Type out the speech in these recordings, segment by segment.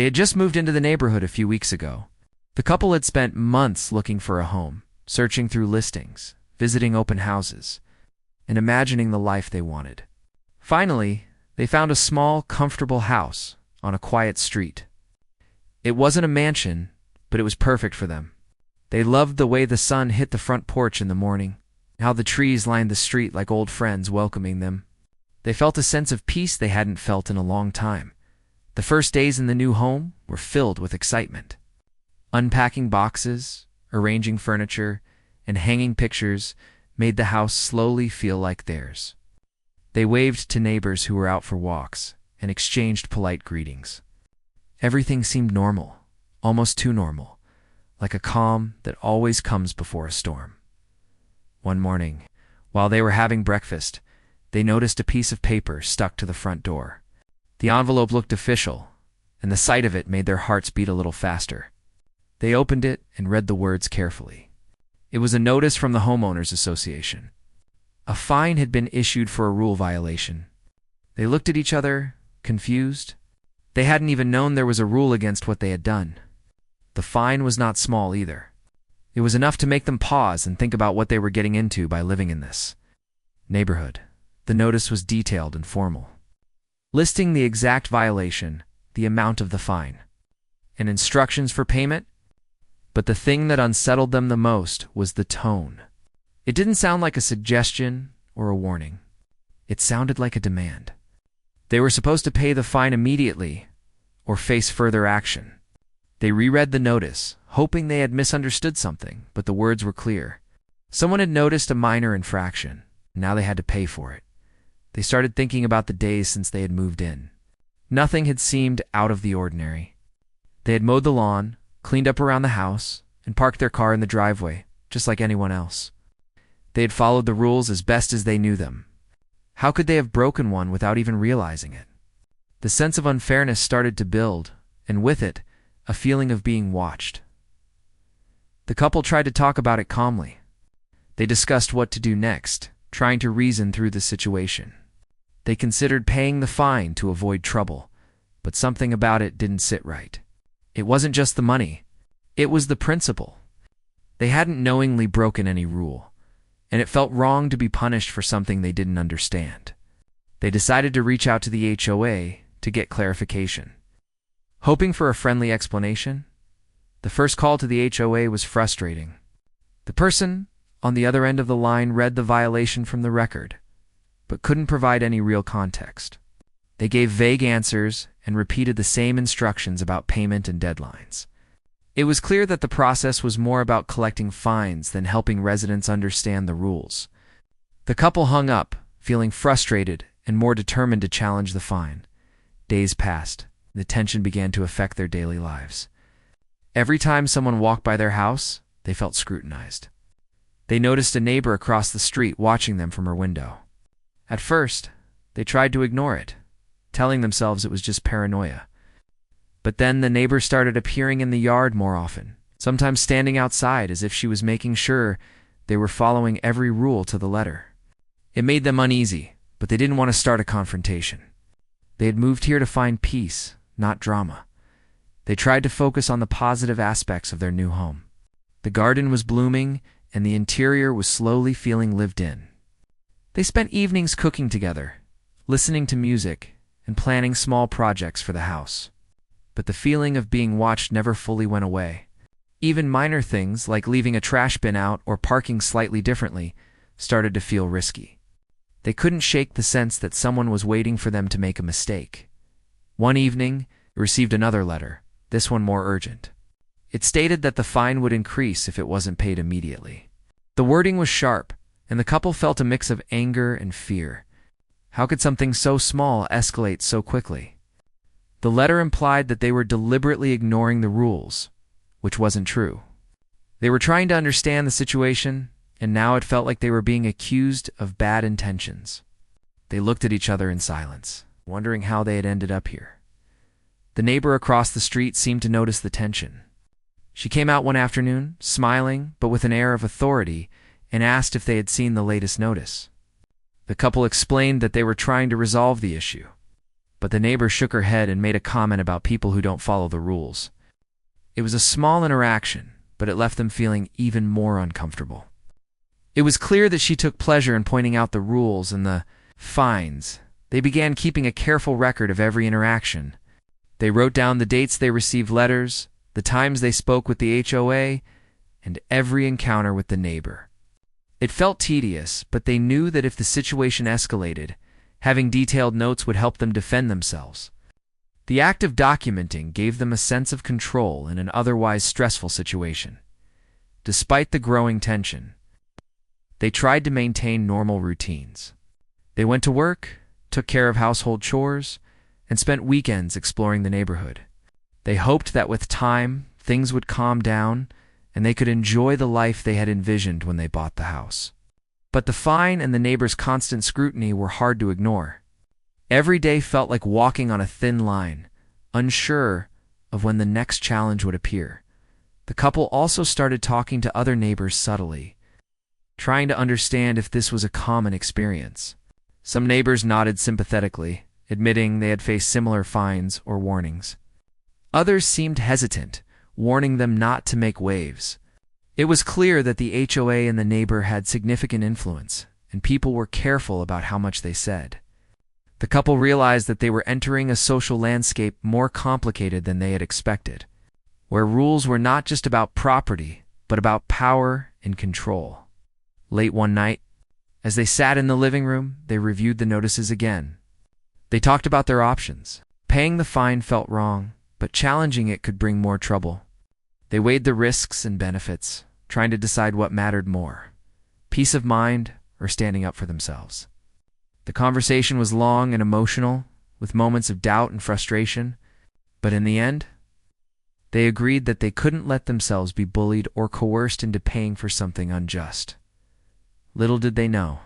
They had just moved into the neighborhood a few weeks ago. The couple had spent months looking for a home, searching through listings, visiting open houses, and imagining the life they wanted. Finally, they found a small, comfortable house on a quiet street. It wasn't a mansion, but it was perfect for them. They loved the way the sun hit the front porch in the morning, how the trees lined the street like old friends welcoming them. They felt a sense of peace they hadn't felt in a long time. The first days in the new home were filled with excitement. Unpacking boxes, arranging furniture, and hanging pictures made the house slowly feel like theirs. They waved to neighbors who were out for walks and exchanged polite greetings. Everything seemed normal, almost too normal, like a calm that always comes before a storm. One morning, while they were having breakfast, they noticed a piece of paper stuck to the front door. The envelope looked official, and the sight of it made their hearts beat a little faster. They opened it and read the words carefully. It was a notice from the Homeowners Association. A fine had been issued for a rule violation. They looked at each other, confused. They hadn't even known there was a rule against what they had done. The fine was not small either. It was enough to make them pause and think about what they were getting into by living in this neighborhood. The notice was detailed and formal, listing the exact violation, the amount of the fine, and instructions for payment. But the thing that unsettled them the most was the tone. It didn't sound like a suggestion or a warning. It sounded like a demand. They were supposed to pay the fine immediately or face further action. They reread the notice, hoping they had misunderstood something, but the words were clear. Someone had noticed a minor infraction, and now they had to pay for it. They started thinking about the days since they had moved in. Nothing had seemed out of the ordinary. They had mowed the lawn, cleaned up around the house, and parked their car in the driveway, just like anyone else. They had followed the rules as best as they knew them. How could they have broken one without even realizing it? The sense of unfairness started to build, and with it, a feeling of being watched. The couple tried to talk about it calmly. They discussed what to do next, trying to reason through the situation. They considered paying the fine to avoid trouble, but something about it didn't sit right. It wasn't just the money. It was the principle. They hadn't knowingly broken any rule, and it felt wrong to be punished for something they didn't understand. They decided to reach out to the HOA to get clarification. Hoping for a friendly explanation, the first call to the HOA was frustrating. The person on the other end of the line read the violation from the record, but couldn't provide any real context. They gave vague answers and repeated the same instructions about payment and deadlines. It was clear that the process was more about collecting fines than helping residents understand the rules. The couple hung up, feeling frustrated and more determined to challenge the fine. Days passed. The tension began to affect their daily lives. Every time someone walked by their house, they felt scrutinized. They noticed a neighbor across the street watching them from her window. At first, they tried to ignore it, telling themselves it was just paranoia. But then the neighbor started appearing in the yard more often, sometimes standing outside as if she was making sure they were following every rule to the letter. It made them uneasy, but they didn't want to start a confrontation. They had moved here to find peace, not drama. They tried to focus on the positive aspects of their new home. The garden was blooming, and the interior was slowly feeling lived in. They spent evenings cooking together, listening to music, and planning small projects for the house. But the feeling of being watched never fully went away. Even minor things like leaving a trash bin out or parking slightly differently started to feel risky. They couldn't shake the sense that someone was waiting for them to make a mistake. One evening, they received another letter, this one more urgent. It stated that the fine would increase if it wasn't paid immediately. The wording was sharp, and the couple felt a mix of anger and fear. How could something so small escalate so quickly? The letter implied that they were deliberately ignoring the rules, which wasn't true. They were trying to understand the situation, and now it felt like they were being accused of bad intentions. They looked at each other in silence, wondering how they had ended up here. The neighbor across the street seemed to notice the tension. She came out one afternoon, smiling but with an air of authority, and asked if they had seen the latest notice. The couple explained that they were trying to resolve the issue. but the neighbor shook her head and made a comment about people who don't follow the rules. It was a small interaction, but it left them feeling even more uncomfortable. It was clear that she took pleasure in pointing out the rules and the fines. They began keeping a careful record of every interaction. They wrote down the dates they received letters, the times they spoke with the HOA, and every encounter with the neighbor. It felt tedious, but they knew that if the situation escalated, having detailed notes would help them defend themselves. The act of documenting gave them a sense of control in an otherwise stressful situation. Despite the growing tension, they tried to maintain normal routines. They went to work, took care of household chores, and spent weekends exploring the neighborhood. They hoped that with time, things would calm down and they could enjoy the life they had envisioned when they bought the house. But the fine and the neighbors' constant scrutiny were hard to ignore. Every day felt like walking on a thin line, unsure of when the next challenge would appear. The couple also started talking to other neighbors subtly, trying to understand if this was a common experience. Some neighbors nodded sympathetically, admitting they had faced similar fines or warnings. Others seemed hesitant, warning them not to make waves. It was clear that the HOA and the neighbor had significant influence, and people were careful about how much they said. The couple realized that they were entering a social landscape more complicated than they had expected, where rules were not just about property, but about power and control. Late one night, as they sat in the living room, they reviewed the notices again. They talked about their options. Paying the fine felt wrong, but challenging it could bring more trouble. They weighed the risks and benefits, trying to decide what mattered more, peace of mind or standing up for themselves. The conversation was long and emotional, with moments of doubt and frustration, but in the end, they agreed that they couldn't let themselves be bullied or coerced into paying for something unjust. Little did they know,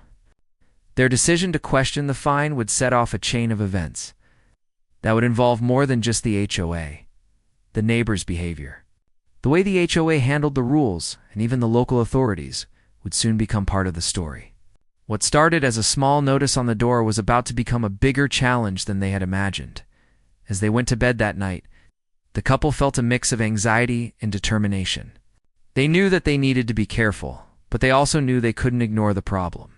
their decision to question the fine would set off a chain of events that would involve more than just the HOA, the neighbor's behavior. The way the HOA handled the rules, and even the local authorities, would soon become part of the story. What started as a small notice on the door was about to become a bigger challenge than they had imagined. As they went to bed that night, the couple felt a mix of anxiety and determination. They knew that they needed to be careful, but they also knew they couldn't ignore the problem.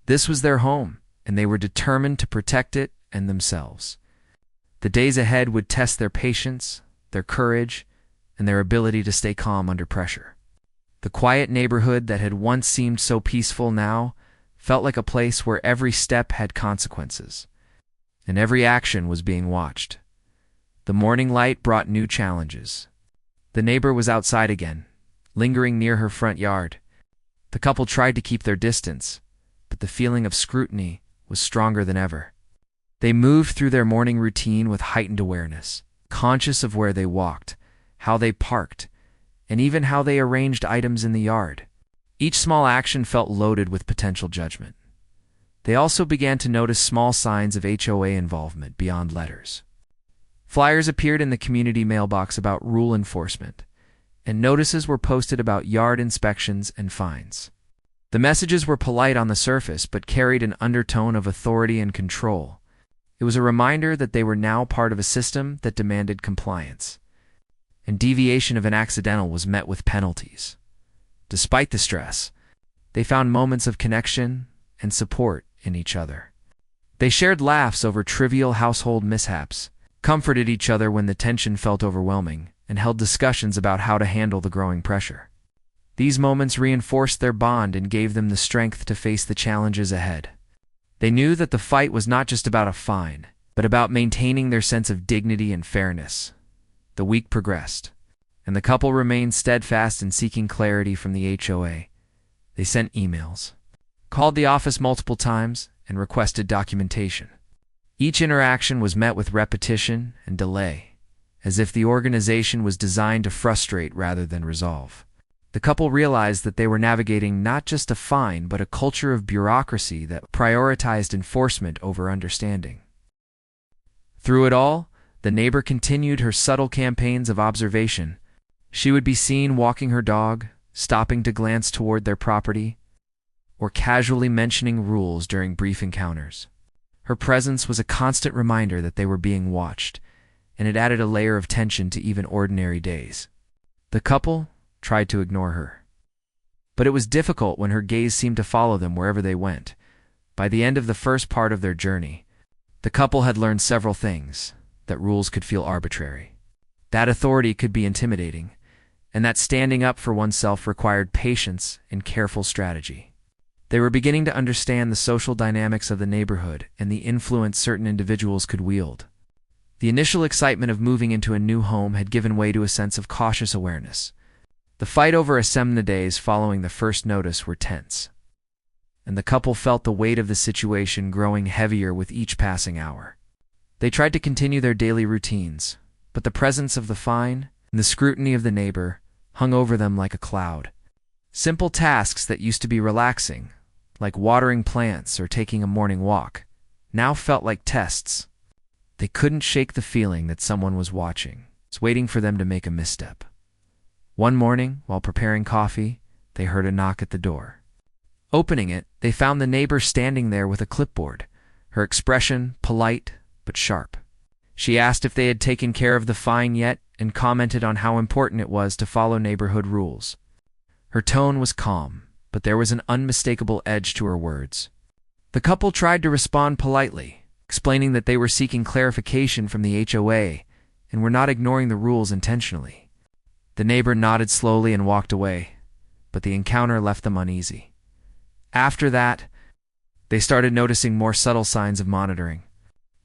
This was their home, and they were determined to protect it and themselves. The days ahead would test their patience, their courage, and their ability to stay calm under pressure. The quiet neighborhood that had once seemed so peaceful now felt like a place where every step had consequences, and every action was being watched. The morning light brought new challenges. The neighbor was outside again, lingering near her front yard. The couple tried to keep their distance, but the feeling of scrutiny was stronger than ever. They moved through their morning routine with heightened awareness, conscious of where they walked, how they parked, and even how they arranged items in the yard. Each small action felt loaded with potential judgment. They also began to notice small signs of HOA involvement beyond letters. Flyers appeared in the community mailbox about rule enforcement, and notices were posted about yard inspections and fines. The messages were polite on the surface but carried an undertone of authority and control. It was a reminder that they were now part of a system that demanded compliance, and deviation of an accidental was met with penalties. Despite the stress, they found moments of connection and support in each other. They shared laughs over trivial household mishaps, comforted each other when the tension felt overwhelming, and held discussions about how to handle the growing pressure. These moments reinforced their bond and gave them the strength to face the challenges ahead. They knew that the fight was not just about a fine, but about maintaining their sense of dignity and fairness. The week progressed, and the couple remained steadfast in seeking clarity from the HOA. They sent emails, called the office multiple times, and requested documentation. Each interaction was met with repetition and delay, as if the organization was designed to frustrate rather than resolve. The couple realized that they were navigating not just a fine, but a culture of bureaucracy that prioritized enforcement over understanding. Through it all, the neighbor continued her subtle campaigns of observation. She would be seen walking her dog, stopping to glance toward their property, or casually mentioning rules during brief encounters. Her presence was a constant reminder that they were being watched, and it added a layer of tension to even ordinary days. The couple tried to ignore her, but it was difficult when her gaze seemed to follow them wherever they went. By the end of the first part of their journey, the couple had learned several things: that rules could feel arbitrary, that authority could be intimidating, and that standing up for oneself required patience and careful strategy. They were beginning to understand the social dynamics of the neighborhood and the influence certain individuals could wield. The initial excitement of moving into a new home had given way to a sense of cautious awareness. The fight over Asemna days following the first notice were tense, and the couple felt the weight of the situation growing heavier with each passing hour. They tried to continue their daily routines, but the presence of the fine and the scrutiny of the neighbor hung over them like a cloud. Simple tasks that used to be relaxing, like watering plants or taking a morning walk, now felt like tests. They couldn't shake the feeling that someone was watching, waiting for them to make a misstep. One morning, while preparing coffee, they heard a knock at the door. Opening it, they found the neighbor standing there with a clipboard, her expression polite but sharp. She asked if they had taken care of the fine yet and commented on how important it was to follow neighborhood rules. Her tone was calm, but there was an unmistakable edge to her words. The couple tried to respond politely, explaining that they were seeking clarification from the HOA and were not ignoring the rules intentionally. The neighbor nodded slowly and walked away, but the encounter left them uneasy. After that, they started noticing more subtle signs of monitoring.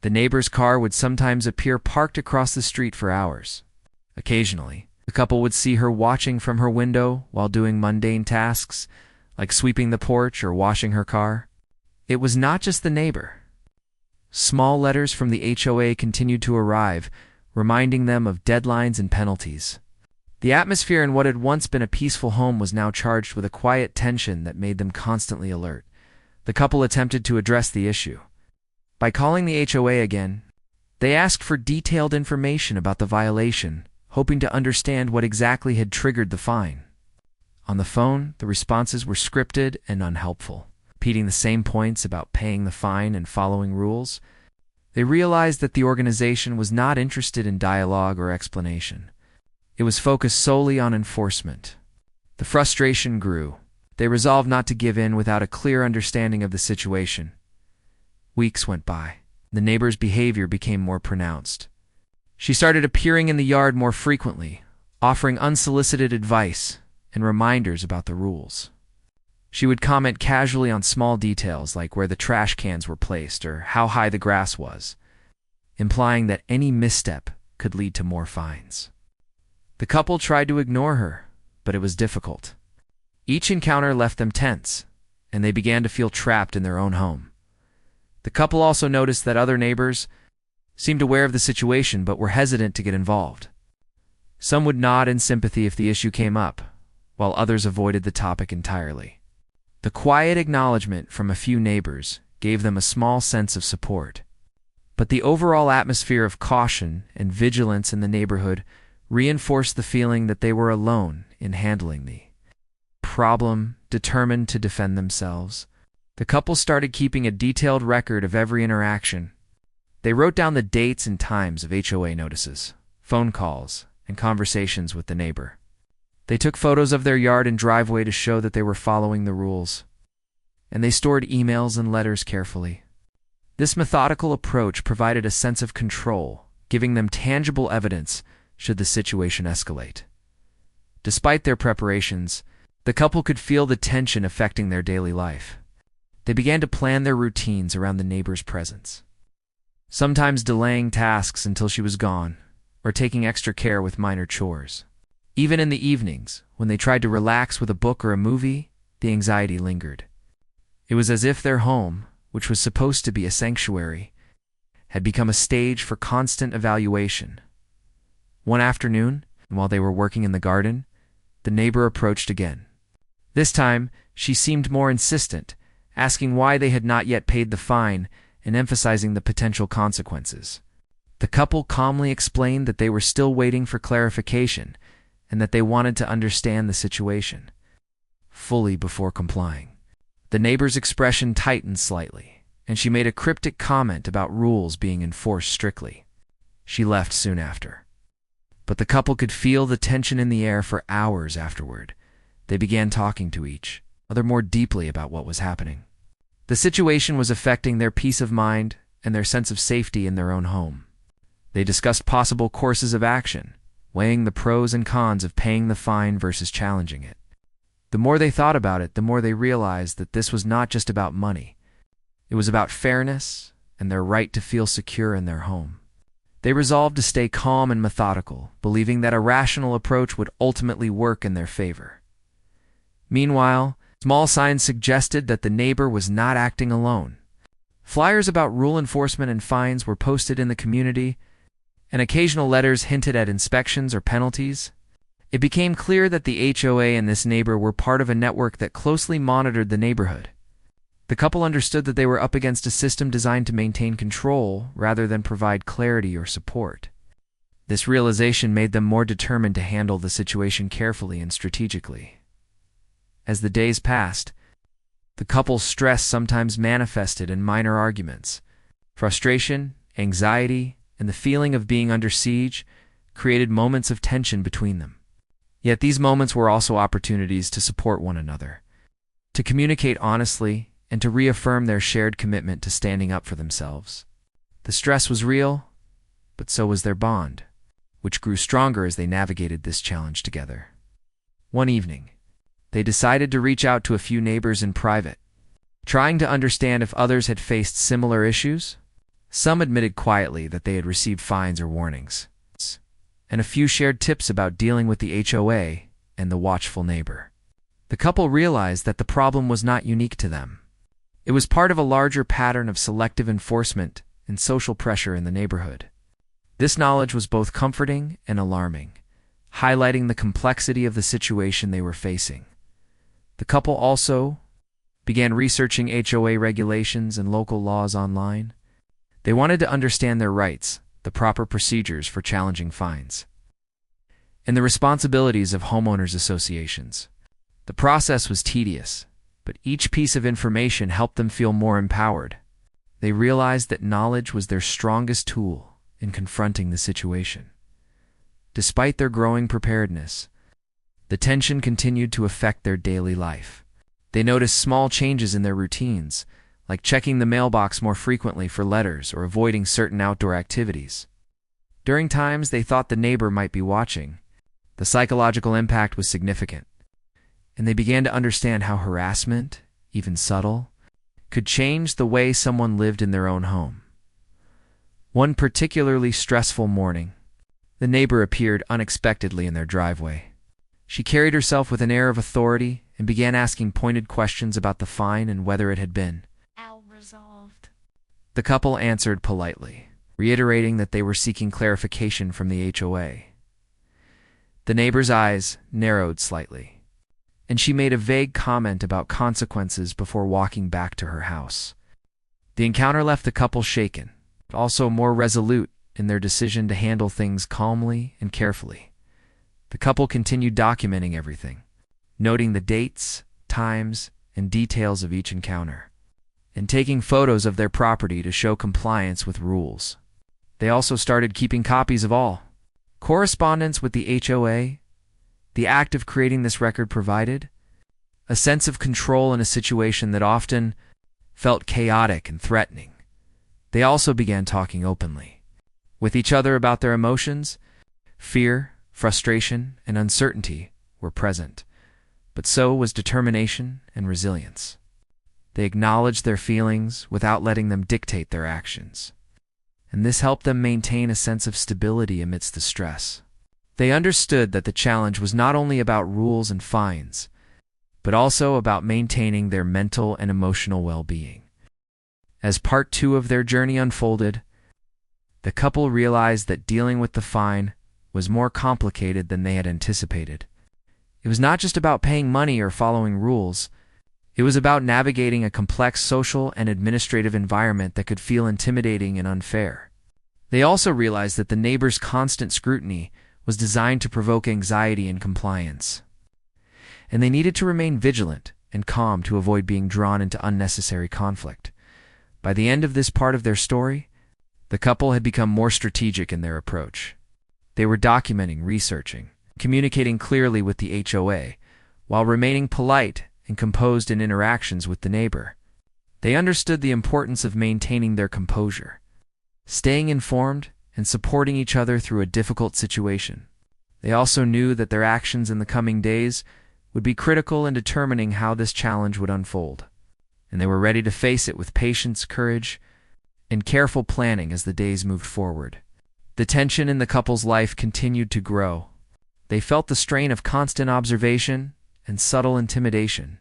The neighbor's car would sometimes appear parked across the street for hours. Occasionally, the couple would see her watching from her window while doing mundane tasks, like sweeping the porch or washing her car. It was not just the neighbor. Small letters from the HOA continued to arrive, reminding them of deadlines and penalties. The atmosphere in what had once been a peaceful home was now charged with a quiet tension that made them constantly alert. The couple attempted to address the issue. By calling the HOA again, they asked for detailed information about the violation, hoping to understand what exactly had triggered the fine. On the phone, the responses were scripted and unhelpful, repeating the same points about paying the fine and following rules. They realized that the organization was not interested in dialogue or explanation. It was focused solely on enforcement. The frustration grew. They resolved not to give in without a clear understanding of the situation. Weeks went by. The neighbor's behavior became more pronounced. She started appearing in the yard more frequently, offering unsolicited advice and reminders about the rules. She would comment casually on small details like where the trash cans were placed or how high the grass was, implying that any misstep could lead to more fines. The couple tried to ignore her, but it was difficult. Each encounter left them tense, and they began to feel trapped in their own home. The couple also noticed that other neighbors seemed aware of the situation but were hesitant to get involved. Some would nod in sympathy if the issue came up, while others avoided the topic entirely. The quiet acknowledgement from a few neighbors gave them a small sense of support. But the overall atmosphere of caution and vigilance in the neighborhood reinforced the feeling that they were alone in handling the problem. Determined to defend themselves, the couple started keeping a detailed record of every interaction. They wrote down the dates and times of HOA notices, phone calls, and conversations with the neighbor. They took photos of their yard and driveway to show that they were following the rules, and they stored emails and letters carefully. This methodical approach provided a sense of control, giving them tangible evidence should the situation escalate. Despite their preparations, the couple could feel the tension affecting their daily life. They began to plan their routines around the neighbor's presence, sometimes delaying tasks until she was gone, or taking extra care with minor chores. Even in the evenings, when they tried to relax with a book or a movie, the anxiety lingered. It was as if their home, which was supposed to be a sanctuary, had become a stage for constant evaluation. One afternoon, while they were working in the garden, the neighbor approached again. This time, she seemed more insistent, asking why they had not yet paid the fine and emphasizing the potential consequences. The couple calmly explained that they were still waiting for clarification and that they wanted to understand the situation fully before complying. The neighbor's expression tightened slightly, and she made a cryptic comment about rules being enforced strictly. She left soon after. But the couple could feel the tension in the air for hours afterward. They began talking to each other more deeply about what was happening. The situation was affecting their peace of mind and their sense of safety in their own home. They discussed possible courses of action, weighing the pros and cons of paying the fine versus challenging it. The more they thought about it, the more they realized that this was not just about money. It was about fairness and their right to feel secure in their home. They resolved to stay calm and methodical, believing that a rational approach would ultimately work in their favor. Meanwhile, small signs suggested that the neighbor was not acting alone. Flyers about rule enforcement and fines were posted in the community, and occasional letters hinted at inspections or penalties. It became clear that the HOA and this neighbor were part of a network that closely monitored the neighborhood. The couple understood that they were up against a system designed to maintain control rather than provide clarity or support. This realization made them more determined to handle the situation carefully and strategically. As the days passed, the couple's stress sometimes manifested in minor arguments. Frustration, anxiety, and the feeling of being under siege created moments of tension between them. Yet these moments were also opportunities to support one another, to communicate honestly, and to reaffirm their shared commitment to standing up for themselves. The stress was real, but so was their bond, which grew stronger as they navigated this challenge together. One evening, they decided to reach out to a few neighbors in private, trying to understand if others had faced similar issues. Some admitted quietly that they had received fines or warnings, and a few shared tips about dealing with the HOA and the watchful neighbor. The couple realized that the problem was not unique to them. It was part of a larger pattern of selective enforcement and social pressure in the neighborhood. This knowledge was both comforting and alarming, highlighting the complexity of the situation they were facing. The couple also began researching HOA regulations and local laws online. They wanted to understand their rights, the proper procedures for challenging fines, and the responsibilities of homeowners associations. The process was tedious, but each piece of information helped them feel more empowered. They realized that knowledge was their strongest tool in confronting the situation. Despite their growing preparedness, the tension continued to affect their daily life. They noticed small changes in their routines, like checking the mailbox more frequently for letters or avoiding certain outdoor activities. During times they thought the neighbor might be watching, the psychological impact was significant, and they began to understand how harassment, even subtle, could change the way someone lived in their own home. One particularly stressful morning, the neighbor appeared unexpectedly in their driveway. She carried herself with an air of authority and began asking pointed questions about the fine and whether it had been resolved. The couple answered politely, reiterating that they were seeking clarification from the HOA. The neighbor's eyes narrowed slightly, and she made a vague comment about consequences before walking back to her house. The encounter left the couple shaken, but also more resolute in their decision to handle things calmly and carefully. The couple continued documenting everything, noting the dates, times, and details of each encounter, and taking photos of their property to show compliance with rules. They also started keeping copies of all correspondence with the HOA. The act of creating this record provided a sense of control in a situation that often felt chaotic and threatening. They also began talking openly with each other about their emotions. Fear, frustration, and uncertainty were present, but so was determination and resilience. They acknowledged their feelings without letting them dictate their actions, and this helped them maintain a sense of stability amidst the stress. They understood that the challenge was not only about rules and fines, but also about maintaining their mental and emotional well-being. As part 2 of their journey unfolded, the couple realized that dealing with the fine was more complicated than they had anticipated. It was not just about paying money or following rules. It was about navigating a complex social and administrative environment that could feel intimidating and unfair. They also realized that the neighbor's constant scrutiny was designed to provoke anxiety and compliance, and they needed to remain vigilant and calm to avoid being drawn into unnecessary conflict. By the end of this part of their story, the couple had become more strategic in their approach. They were documenting, researching, communicating clearly with the HOA, while remaining polite and composed in interactions with the neighbor. They understood the importance of maintaining their composure, staying informed, and supporting each other through a difficult situation. They also knew that their actions in the coming days would be critical in determining how this challenge would unfold, and they were ready to face it with patience, courage, and careful planning as the days moved forward. The tension in the couple's life continued to grow. They felt the strain of constant observation and subtle intimidation.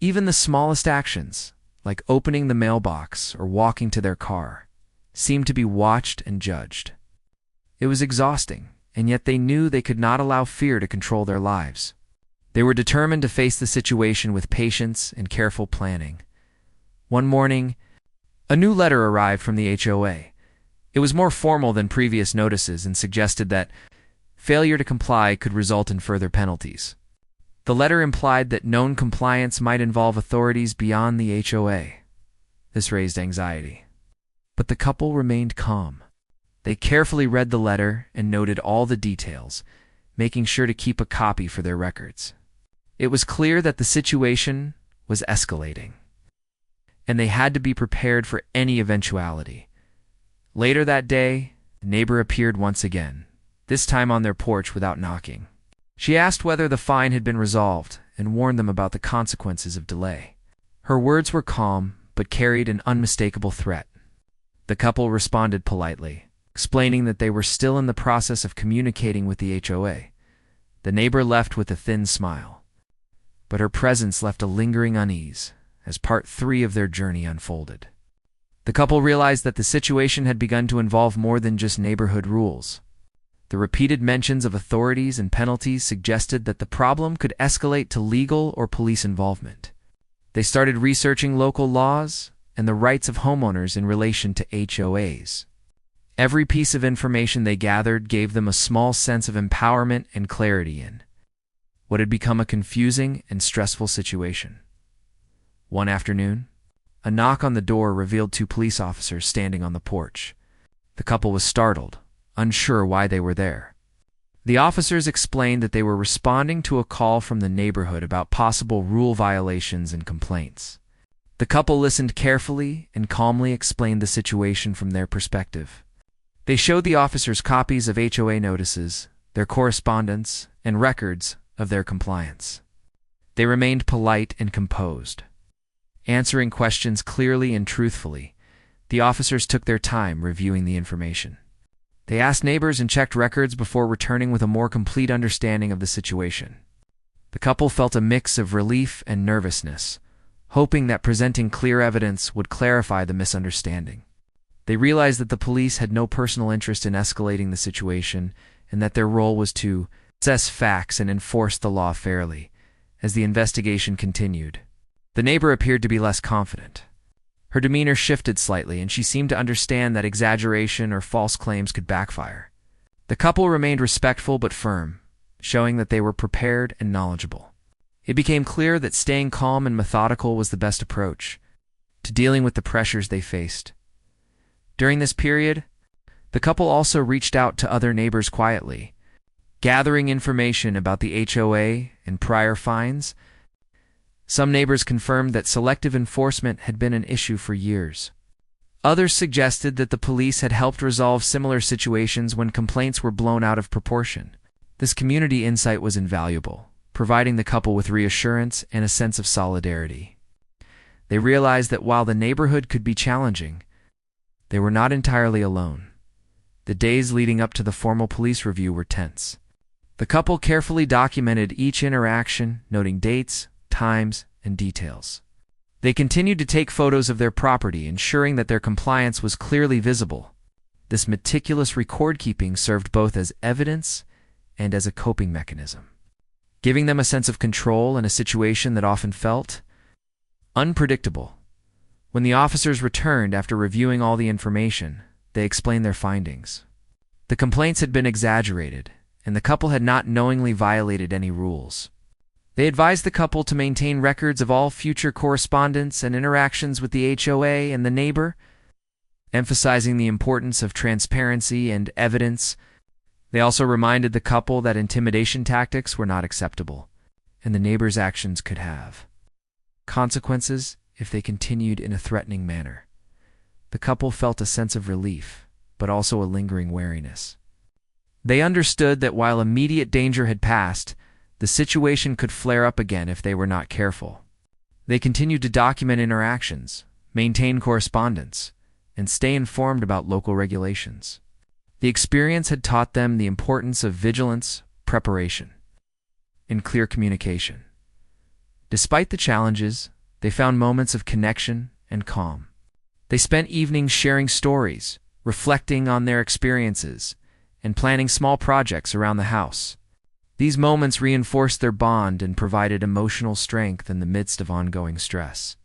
Even the smallest actions, like opening the mailbox or walking to their car, seemed to be watched and judged. It was exhausting, and yet they knew they could not allow fear to control their lives. They were determined to face the situation with patience and careful planning. One morning, a new letter arrived from the HOA. It was more formal than previous notices and suggested that failure to comply could result in further penalties. The letter implied that known compliance might involve authorities beyond the HOA. This raised anxiety. But the couple remained calm. They carefully read the letter and noted all the details, making sure to keep a copy for their records. It was clear that the situation was escalating, and they had to be prepared for any eventuality. Later that day, the neighbor appeared once again, this time on their porch without knocking. She asked whether the fine had been resolved and warned them about the consequences of delay. Her words were calm, but carried an unmistakable threat. The couple responded politely, explaining that they were still in the process of communicating with the HOA. The neighbor left with a thin smile, but her presence left a lingering unease as part 3 of their journey unfolded. The couple realized that the situation had begun to involve more than just neighborhood rules. The repeated mentions of authorities and penalties suggested that the problem could escalate to legal or police involvement. They started researching local laws and the rights of homeowners in relation to HOAs. Every piece of information they gathered gave them a small sense of empowerment and clarity in what had become a confusing and stressful situation. One afternoon, a knock on the door revealed 2 police officers standing on the porch. The couple was startled, unsure why they were there. The officers explained that they were responding to a call from the neighborhood about possible rule violations and complaints. The couple listened carefully and calmly explained the situation from their perspective. They showed the officers copies of HOA notices, their correspondence, and records of their compliance. They remained polite and composed, answering questions clearly and truthfully. The officers took their time reviewing the information. They asked neighbors and checked records before returning with a more complete understanding of the situation. The couple felt a mix of relief and nervousness, hoping that presenting clear evidence would clarify the misunderstanding. They realized that the police had no personal interest in escalating the situation and that their role was to assess facts and enforce the law fairly. As the investigation continued, the neighbor appeared to be less confident. Her demeanor shifted slightly, and she seemed to understand that exaggeration or false claims could backfire. The couple remained respectful but firm, showing that they were prepared and knowledgeable. It became clear that staying calm and methodical was the best approach to dealing with the pressures they faced. During this period, the couple also reached out to other neighbors quietly, gathering information about the HOA and prior fines. Some neighbors confirmed that selective enforcement had been an issue for years. Others suggested that the police had helped resolve similar situations when complaints were blown out of proportion. This community insight was invaluable, providing the couple with reassurance and a sense of solidarity. They realized that while the neighborhood could be challenging, they were not entirely alone. The days leading up to the formal police review were tense. The couple carefully documented each interaction, noting dates, times, and details. They continued to take photos of their property, ensuring that their compliance was clearly visible. This meticulous record-keeping served both as evidence and as a coping mechanism, giving them a sense of control in a situation that often felt unpredictable. When the officers returned after reviewing all the information, they explained their findings. The complaints had been exaggerated, and the couple had not knowingly violated any rules. They advised the couple to maintain records of all future correspondence and interactions with the HOA and the neighbor, emphasizing the importance of transparency and evidence. They also reminded the couple that intimidation tactics were not acceptable, and the neighbor's actions could have consequences if they continued in a threatening manner. The couple felt a sense of relief, but also a lingering wariness. They understood that while immediate danger had passed, the situation could flare up again if they were not careful. They continued to document interactions, maintain correspondence, and stay informed about local regulations. The experience had taught them the importance of vigilance, preparation, and clear communication. Despite the challenges, they found moments of connection and calm. They spent evenings sharing stories, reflecting on their experiences, and planning small projects around the house. These moments reinforced their bond and provided emotional strength in the midst of ongoing stress.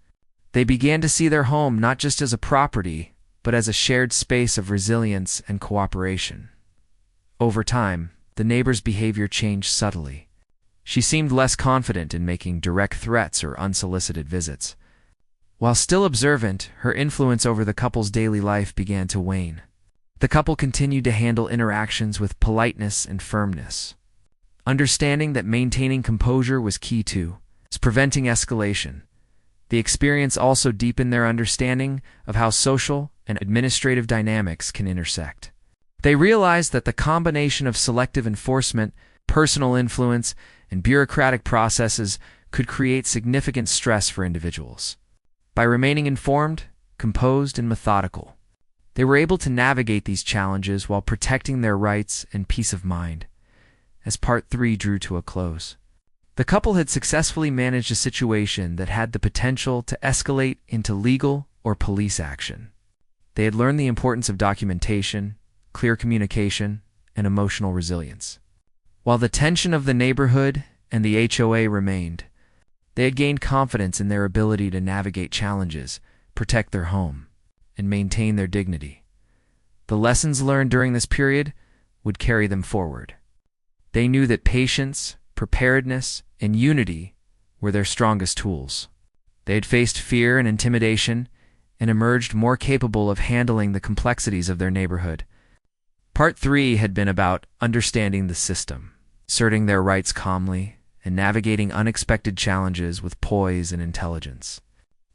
They began to see their home not just as a property, but as a shared space of resilience and cooperation. Over time, the neighbor's behavior changed subtly. She seemed less confident in making direct threats or unsolicited visits. While still observant, her influence over the couple's daily life began to wane. The couple continued to handle interactions with politeness and firmness, understanding that maintaining composure was key to preventing escalation. The experience also deepened their understanding of how social and administrative dynamics can intersect. They realized that the combination of selective enforcement, personal influence, and bureaucratic processes could create significant stress for individuals. By remaining informed, composed, and methodical, they were able to navigate these challenges while protecting their rights and peace of mind. As Part 3 drew to a close, the couple had successfully managed a situation that had the potential to escalate into legal or police action. They had learned the importance of documentation, clear communication, and emotional resilience. While the tension of the neighborhood and the HOA remained, they had gained confidence in their ability to navigate challenges, protect their home, and maintain their dignity. The lessons learned during this period would carry them forward. They knew that patience, preparedness, and unity were their strongest tools. They had faced fear and intimidation and emerged more capable of handling the complexities of their neighborhood. Part 3 had been about understanding the system, asserting their rights calmly, and navigating unexpected challenges with poise and intelligence.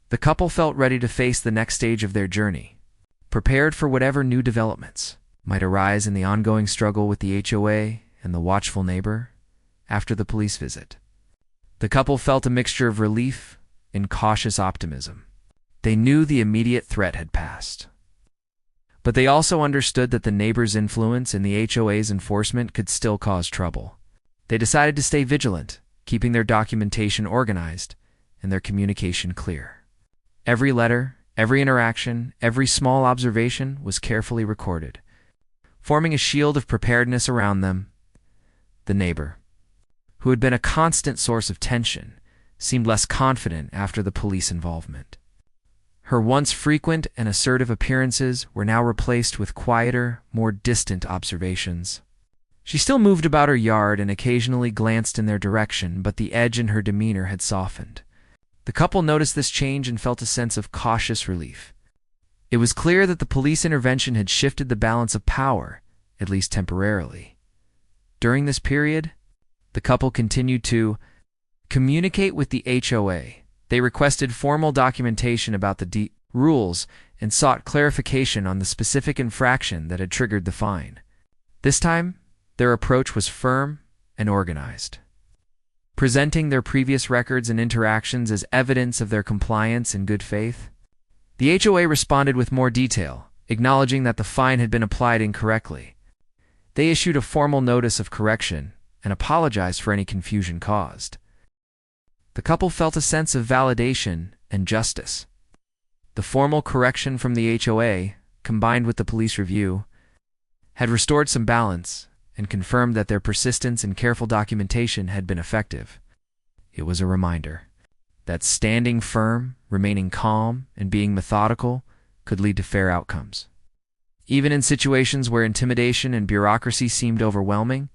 The couple felt ready to face the next stage of their journey, prepared for whatever new developments might arise in the ongoing struggle with the HOA and the watchful neighbor after the police visit. The couple felt a mixture of relief and cautious optimism. They knew the immediate threat had passed, but they also understood that the neighbor's influence in the HOA's enforcement could still cause trouble. They decided to stay vigilant, keeping their documentation organized and their communication clear. Every letter, every interaction, every small observation was carefully recorded, forming a shield of preparedness around them. The neighbor, who had been a constant source of tension, seemed less confident after the police involvement. Her once frequent and assertive appearances were now replaced with quieter, more distant observations. She still moved about her yard and occasionally glanced in their direction, but the edge in her demeanor had softened. The couple noticed this change and felt a sense of cautious relief. It was clear that the police intervention had shifted the balance of power, at least temporarily. During this period, the couple continued to communicate with the HOA. They requested formal documentation about the rules and sought clarification on the specific infraction that had triggered the fine. This time, their approach was firm and organized, presenting their previous records and interactions as evidence of their compliance and good faith. The HOA responded with more detail, acknowledging that the fine had been applied incorrectly. They issued a formal notice of correction and apologized for any confusion caused. The couple felt a sense of validation and justice. The formal correction from the HOA, combined with the police review, had restored some balance and confirmed that their persistence and careful documentation had been effective. It was a reminder that standing firm, remaining calm, and being methodical could lead to fair outcomes. Even in situations where intimidation and bureaucracy seemed overwhelming,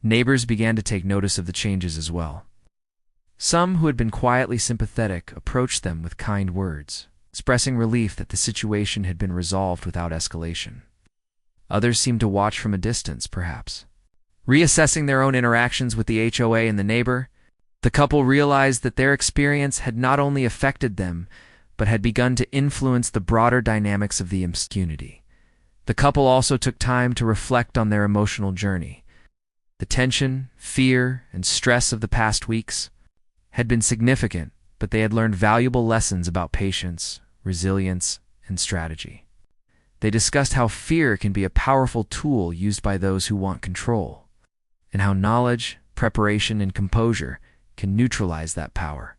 neighbors began to take notice of the changes as well. Some who had been quietly sympathetic approached them with kind words, expressing relief that the situation had been resolved without escalation. Others seemed to watch from a distance, perhaps. Reassessing their own interactions with the HOA and the neighbor, the couple realized that their experience had not only affected them, but had begun to influence the broader dynamics of the community. The couple also took time to reflect on their emotional journey. The tension, fear, and stress of the past weeks had been significant, but they had learned valuable lessons about patience, resilience, and strategy. They discussed how fear can be a powerful tool used by those who want control, and how knowledge, preparation, and composure can neutralize that power.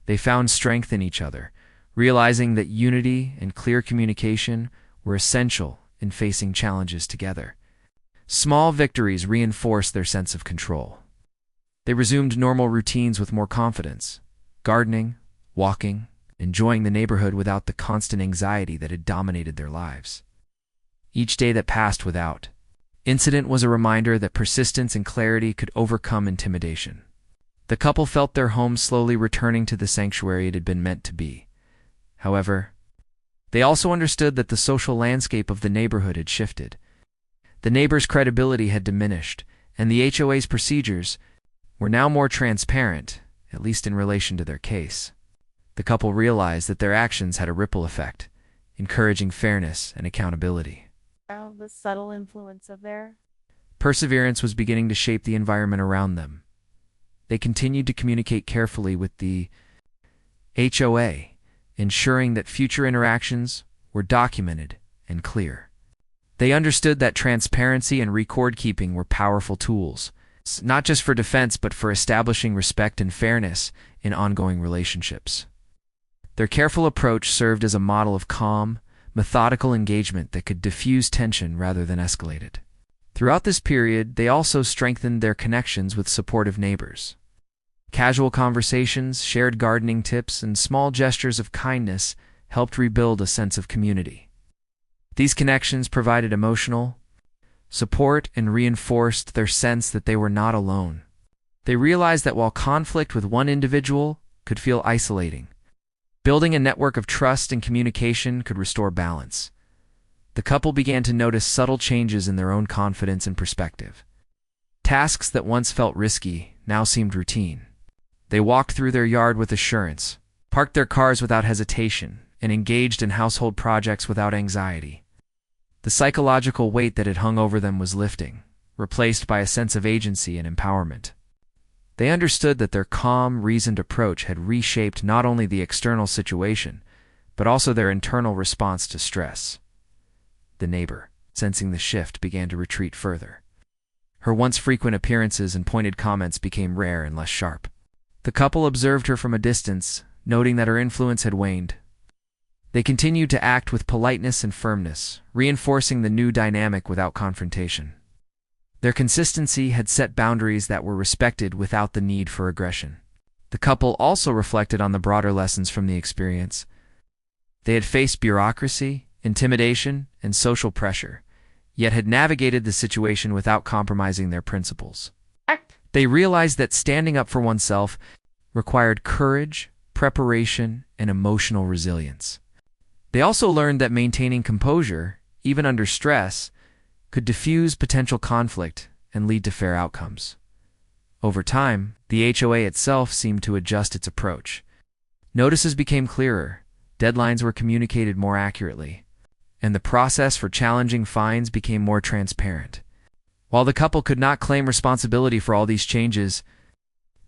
They found strength in each other, realizing that unity and clear communication were essential in facing challenges together. Small victories reinforced their sense of control. They resumed normal routines with more confidence, gardening, walking, enjoying the neighborhood without the constant anxiety that had dominated their lives. Each day that passed without incident was a reminder that persistence and clarity could overcome intimidation. The couple felt their home slowly returning to the sanctuary it had been meant to be. However, they also understood that the social landscape of the neighborhood had shifted. The neighbors' credibility had diminished, and the HOA's procedures were now more transparent, at least in relation to their case. The couple realized that their actions had a ripple effect, encouraging fairness and accountability. The subtle influence of their Perseverance was beginning to shape the environment around them. They continued to communicate carefully with the HOA, ensuring that future interactions were documented and clear. They understood that transparency and record-keeping were powerful tools, not just for defense but for establishing respect and fairness in ongoing relationships. Their careful approach served as a model of calm, methodical engagement that could diffuse tension rather than escalate it. Throughout this period, they also strengthened their connections with supportive neighbors. Casual conversations, shared gardening tips, and small gestures of kindness helped rebuild a sense of community. These connections provided emotional support and reinforced their sense that they were not alone. They realized that while conflict with one individual could feel isolating, building a network of trust and communication could restore balance. The couple began to notice subtle changes in their own confidence and perspective. Tasks that once felt risky now seemed routine. They walked through their yard with assurance, parked their cars without hesitation, and engaged in household projects without anxiety. The psychological weight that had hung over them was lifting, replaced by a sense of agency and empowerment. They understood that their calm, reasoned approach had reshaped not only the external situation, but also their internal response to stress. The neighbor, sensing the shift, began to retreat further. Her once frequent appearances and pointed comments became rare and less sharp. The couple observed her from a distance, noting that her influence had waned. They continued to act with politeness and firmness, reinforcing the new dynamic without confrontation. Their consistency had set boundaries that were respected without the need for aggression. The couple also reflected on the broader lessons from the experience. They had faced bureaucracy, intimidation, and social pressure, yet had navigated the situation without compromising their principles. They realized that standing up for oneself required courage, preparation, and emotional resilience. They also learned that maintaining composure, even under stress, could diffuse potential conflict and lead to fair outcomes. Over time, the HOA itself seemed to adjust its approach. Notices became clearer, deadlines were communicated more accurately, and the process for challenging fines became more transparent. While the couple could not claim responsibility for all these changes,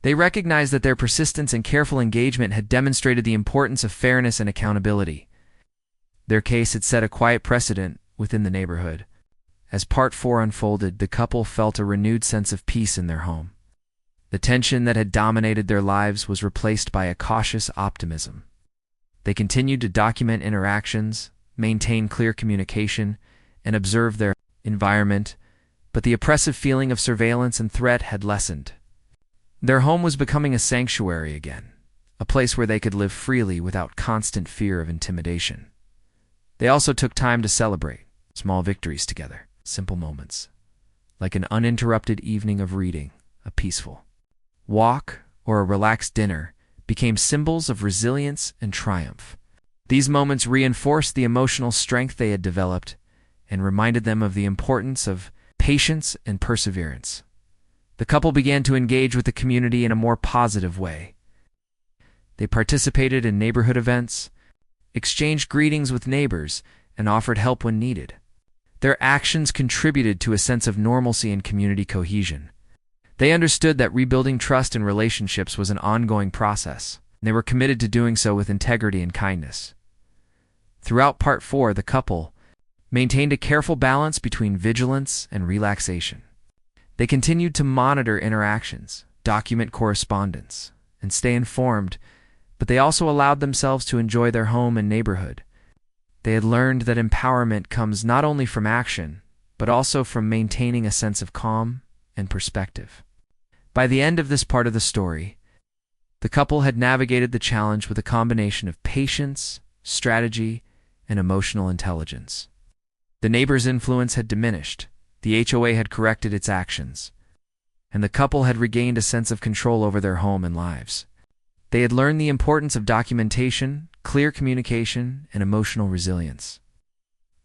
they recognized that their persistence and careful engagement had demonstrated the importance of fairness and accountability. Their case had set a quiet precedent within the neighborhood. As Part 4 unfolded, the couple felt a renewed sense of peace in their home. The tension that had dominated their lives was replaced by a cautious optimism. They continued to document interactions, maintain clear communication, and observe their environment, but the oppressive feeling of surveillance and threat had lessened. Their home was becoming a sanctuary again, a place where they could live freely without constant fear of intimidation. They also took time to celebrate small victories together, simple moments, like an uninterrupted evening of reading, a peaceful walk, or a relaxed dinner became symbols of resilience and triumph. These moments reinforced the emotional strength they had developed and reminded them of the importance of patience and perseverance. The couple began to engage with the community in a more positive way. They participated in neighborhood events, exchanged greetings with neighbors, and offered help when needed. Their actions contributed to a sense of normalcy and community cohesion. They understood that rebuilding trust in relationships was an ongoing process, and they were committed to doing so with integrity and kindness. Throughout Part 4, the couple maintained a careful balance between vigilance and relaxation. They continued to monitor interactions, document correspondence, and stay informed, but they also allowed themselves to enjoy their home and neighborhood. They had learned that empowerment comes not only from action, but also from maintaining a sense of calm and perspective. By the end of this part of the story, the couple had navigated the challenge with a combination of patience, strategy, and emotional intelligence. The neighbors' influence had diminished, the HOA had corrected its actions, and the couple had regained a sense of control over their home and lives. They had learned the importance of documentation, clear communication, and emotional resilience.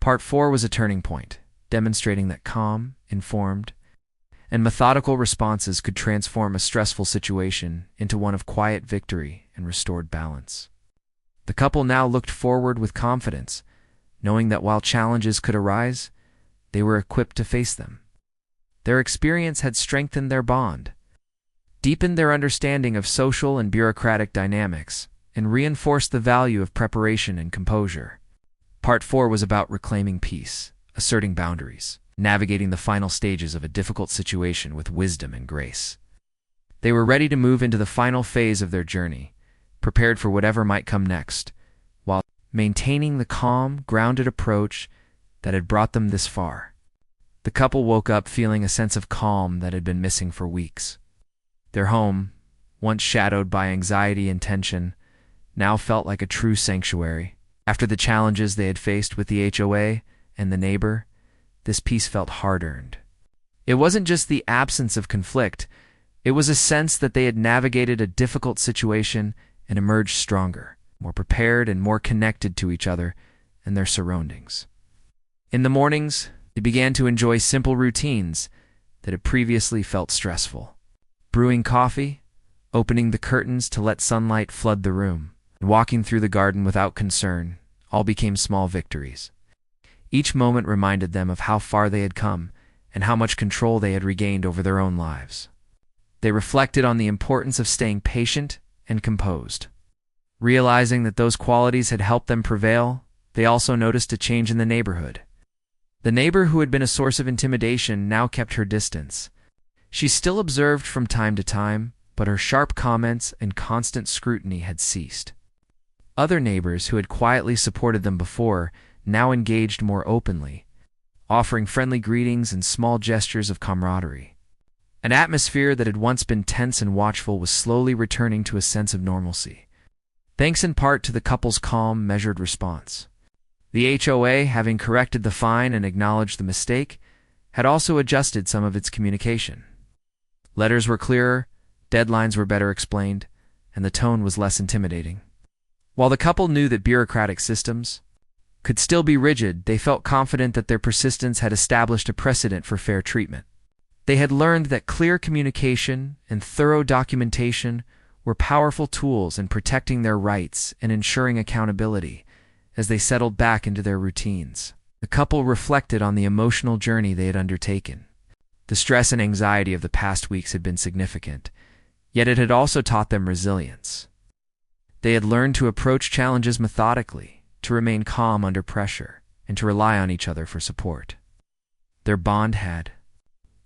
Part 4 was a turning point, demonstrating that calm, informed, and methodical responses could transform a stressful situation into one of quiet victory and restored balance. The couple now looked forward with confidence, knowing that while challenges could arise, they were equipped to face them. Their experience had strengthened their bond, deepened their understanding of social and bureaucratic dynamics, and reinforced the value of preparation and composure. Part 4 was about reclaiming peace, asserting boundaries, navigating the final stages of a difficult situation with wisdom and grace. They were ready to move into the final phase of their journey, prepared for whatever might come next, while maintaining the calm, grounded approach that had brought them this far. The couple woke up feeling a sense of calm that had been missing for weeks. Their home, once shadowed by anxiety and tension, now felt like a true sanctuary. After the challenges they had faced with the HOA and the neighbor, this peace felt hard-earned. It wasn't just the absence of conflict, it was a sense that they had navigated a difficult situation and emerged stronger, more prepared and more connected to each other and their surroundings. In the mornings, they began to enjoy simple routines that had previously felt stressful. Brewing coffee, opening the curtains to let sunlight flood the room, and walking through the garden without concern all became small victories. Each moment reminded them of how far they had come and how much control they had regained over their own lives. They reflected on the importance of staying patient and composed. Realizing that those qualities had helped them prevail, they also noticed a change in the neighborhood. The neighbor who had been a source of intimidation now kept her distance. She still observed from time to time, but her sharp comments and constant scrutiny had ceased. Other neighbors who had quietly supported them before now engaged more openly, offering friendly greetings and small gestures of camaraderie. An atmosphere that had once been tense and watchful was slowly returning to a sense of normalcy, thanks in part to the couple's calm, measured response. The HOA, having corrected the fine and acknowledged the mistake, had also adjusted some of its communication. Letters were clearer, deadlines were better explained, and the tone was less intimidating. While the couple knew that bureaucratic systems could still be rigid, they felt confident that their persistence had established a precedent for fair treatment. They had learned that clear communication and thorough documentation were powerful tools in protecting their rights and ensuring accountability as they settled back into their routines. The couple reflected on the emotional journey they had undertaken. The stress and anxiety of the past weeks had been significant, yet it had also taught them resilience. They had learned to approach challenges methodically, to remain calm under pressure, and to rely on each other for support. Their bond had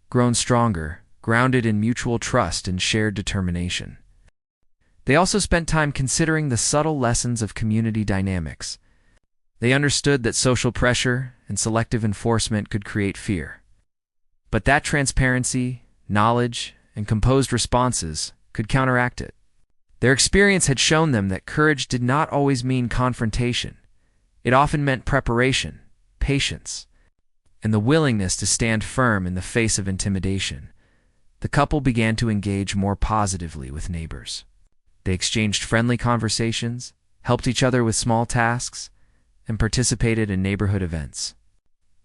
grown stronger, grounded in mutual trust and shared determination. They also spent time considering the subtle lessons of community dynamics. They understood that social pressure and selective enforcement could create fear, but that transparency, knowledge, and composed responses could counteract it. Their experience had shown them that courage did not always mean confrontation. It often meant preparation, patience, and the willingness to stand firm in the face of intimidation. the couple began to engage more positively with neighbors. They exchanged friendly conversations, helped each other with small tasks, and participated in neighborhood events.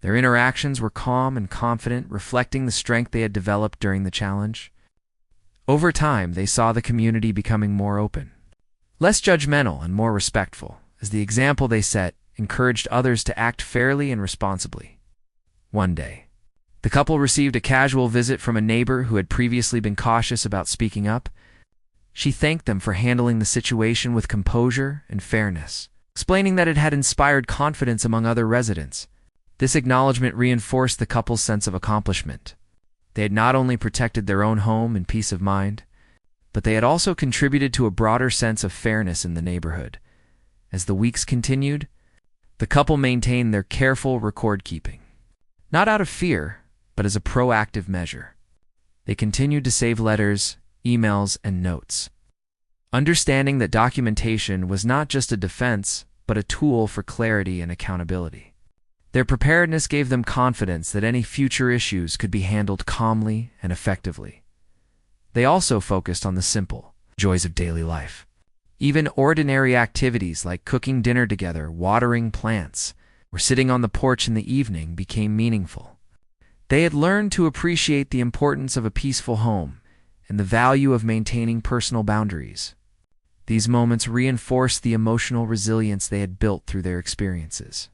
Their interactions were calm and confident, reflecting the strength they had developed during the challenge. Over time, they saw the community becoming more open, less judgmental, and more respectful, as the example they set encouraged others to act fairly and responsibly. One day, the couple received a casual visit from a neighbor who had previously been cautious about speaking up. She thanked them for handling the situation with composure and fairness, explaining that it had inspired confidence among other residents. This acknowledgement reinforced the couple's sense of accomplishment. They had not only protected their own home and peace of mind, but they had also contributed to a broader sense of fairness in the neighborhood. As the weeks continued, the couple maintained their careful record-keeping, not out of fear, but as a proactive measure. They continued to save letters, emails, and notes, understanding that documentation was not just a defense, but a tool for clarity and accountability. Their preparedness gave them confidence that any future issues could be handled calmly and effectively. They also focused on the simple joys of daily life. Even ordinary activities like cooking dinner together, watering plants, or sitting on the porch in the evening became meaningful. They had learned to appreciate the importance of a peaceful home and the value of maintaining personal boundaries. These moments reinforced the emotional resilience they had built through their experiences.